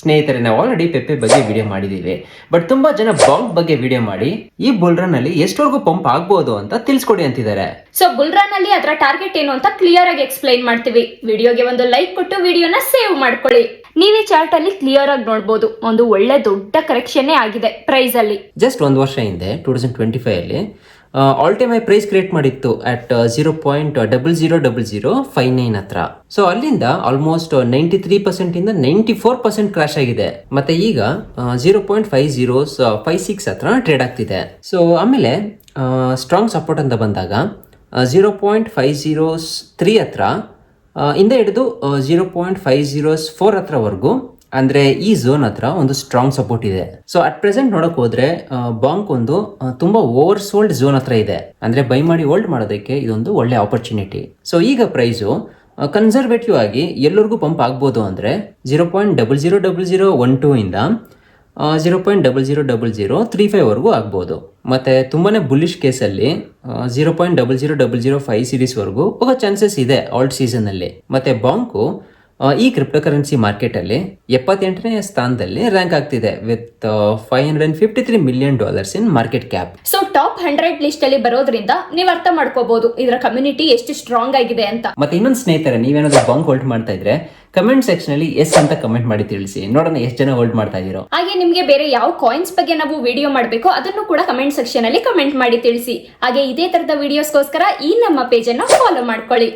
ಸ್ನೇಹಿತರೆ, ನಾವು ಆಲ್ರೆಡಿ ಪೆಪ್ಪೆ ಬಗ್ಗೆ ವಿಡಿಯೋ ಮಾಡಿದೀವಿ. ಬಟ್ ತುಂಬಾ ಜನ ಬಾಂಕ್ ಬಗ್ಗೆ ವಿಡಿಯೋ ಮಾಡಿ ಈ ಬುಲ್ ರನ್ ಅಲ್ಲಿ ಎಷ್ಟವರೆಗೂ ಪಂಪ್ ಆಗ್ಬಹುದು ಅಂತ ತಿಳಿಸ್ಕೊಡಿ ಅಂತಿದ್ದಾರೆ. ಸೊ ಬುಲ್ ರನ್ ಅಲ್ಲಿ ಅದರ ಟಾರ್ಗೆಟ್ ಏನು ಅಂತ ಕ್ಲಿಯರ್ ಆಗಿ ಎಕ್ಸ್ಪ್ಲೈನ್ ಮಾಡ್ತೀವಿ. ವಿಡಿಯೋಗೆ ಒಂದು ಲೈಕ್ ಕೊಟ್ಟು ವಿಡಿಯೋನ ಸೇವ್ ಮಾಡ್ಕೊಳ್ಳಿ. ನೀವು ಈ ಚಾರ್ಟ್ ಅಲ್ಲಿ ಕ್ಲಿಯರ್ ಆಗಿ ನೋಡಬಹುದು, ಒಂದು ಒಳ್ಳೆ ದೊಡ್ಡ ಕರೆಕ್ಷನ್ ಆಗಿದೆ ಪ್ರೈಸ್ ಅಲ್ಲಿ. ಜಸ್ಟ್ ಒಂದು ವರ್ಷ ಹಿಂದೆ 2025 ಅಲ್ಲಿ all time high price create ಮಾಡಿತ್ತು ಅಟ್ 0.000059 ಹತ್ರ. ಸೊ ಅಲ್ಲಿಂದ ಆಲ್ಮೋಸ್ಟ್ 93% ಇಂದ 94% ಕ್ರಾಶ್ ಆಗಿದೆ. ಮತ್ತೆ ಈಗ 0.5056 ಹತ್ರ ಟ್ರೇಡ್ ಆಗ್ತಿದೆ. ಸೊ ಆಮೇಲೆ ಸ್ಟ್ರಾಂಗ್ ಸಪೋರ್ಟ್ ಅಂತ ಬಂದಾಗ 0.503 ಹತ್ರ ಇಂದ ಹಿಡಿದು 0.504 ಹತ್ರವರೆಗೂ, ಅಂದ್ರೆ ಈ ಝೋನ್ ಹತ್ರ ಒಂದು ಸ್ಟ್ರಾಂಗ್ ಸಪೋರ್ಟ್ ಇದೆ. ಸೊ ಅಟ್ ಪ್ರೆಸೆಂಟ್ ನೋಡಕ್ ಹೋದ್ರೆ ಬಾಂಕ್ ಒಂದು ತುಂಬಾ ಓವರ್ ಸೋಲ್ಡ್ ಝೋನ್ ಹತ್ರ ಇದೆ. ಅಂದ್ರೆ ಬೈ ಮಾಡಿ ಹೋಲ್ಡ್ ಮಾಡೋದಕ್ಕೆ ಇದೊಂದು ಒಳ್ಳೆ ಆಪರ್ಚುನಿಟಿ. ಸೊ ಈಗ ಪ್ರೈಸು ಕನ್ಸರ್ವೇಟಿವ್ ಆಗಿ ಎಲ್ಲರಿಗೂ ಪಂಪ್ ಆಗ್ಬೋದು ಅಂದ್ರೆ 0.000012 ಇಂದ 0.000035 ವರೆಗೂ ಆಗ್ಬೋದು. ಮತ್ತೆ ತುಂಬಾನೇ ಬುಲ್ಲಿಶ್ ಕೇಸಲ್ಲಿ 0.0005 ಸಿರೀಸ್ ವರೆಗೂ ಹೋಗೋ ಚಾನ್ಸಸ್ ಇದೆ ಆಲ್ಟ್ ಸೀಸನ್ ಅಲ್ಲಿ. ಮತ್ತೆ ಬಾಂಕು ಈ ಕ್ರಿಪ್ಟೋ ಕರೆನ್ಸಿ ಮಾರ್ಕೆಟ್ ಅಲ್ಲಿ 78ನೇ ಸ್ಥಾನದಲ್ಲಿ ರ್ಯಾಂಕ್ ಆಗ್ತಿದೆ with $553 million in market cap. So top 100 list ಅಲ್ಲಿ ಬರೋದ್ರಿಂದ ನೀವು ಅರ್ಥ ಮಾಡ್ಕೋಬಹುದು ಇದರ ಕಮ್ಯುನಿಟಿ ಎಷ್ಟು ಸ್ಟ್ರಾಂಗ್ ಆಗಿದೆ ಅಂತ. ಮತ್ತೆ ಇನ್ನೊಂದು ಸ್ನೇಹಿತರೆ, ನೀವೇನಾದ್ರೂ ಬಾಂಕ್ ಹೋಲ್ಡ್ ಮಾಡ್ತಾ ಇದ್ರೆ ಕಮೆಂಟ್ ಸೆಕ್ಷನ್ ಅಲ್ಲಿ ಎಸ್ ಅಂತ ಕಮೆಂಟ್ ಮಾಡಿ ತಿಳಿಸಿ, ನೋಡೋಣ ಎಷ್ಟು ಜನ ಹೋಲ್ಡ್ ಮಾಡ್ತಾ ಇದೀರೋ. ಹಾಗೆ ನಿಮ್ಗೆ ಬೇರೆ ಯಾವ ಕಾಯಿನ್ಸ್ ಬಗ್ಗೆ ನಾವು ವಿಡಿಯೋ ಮಾಡಬೇಕು ಅದನ್ನು ಕೂಡ ಕಮೆಂಟ್ ಸೆಕ್ಷನ್ ಅಲ್ಲಿ ಕಮೆಂಟ್ ಮಾಡಿ ತಿಳಿಸಿ. ಹಾಗೆ ಇದೇ ತರದ ವಿಡಿಯೋಸ್ಗೋಸ್ಕರ ಈ ನಮ್ಮ ಪೇಜ್ ಅನ್ನು ಫಾಲೋ ಮಾಡ್ಕೊಳ್ಳಿ.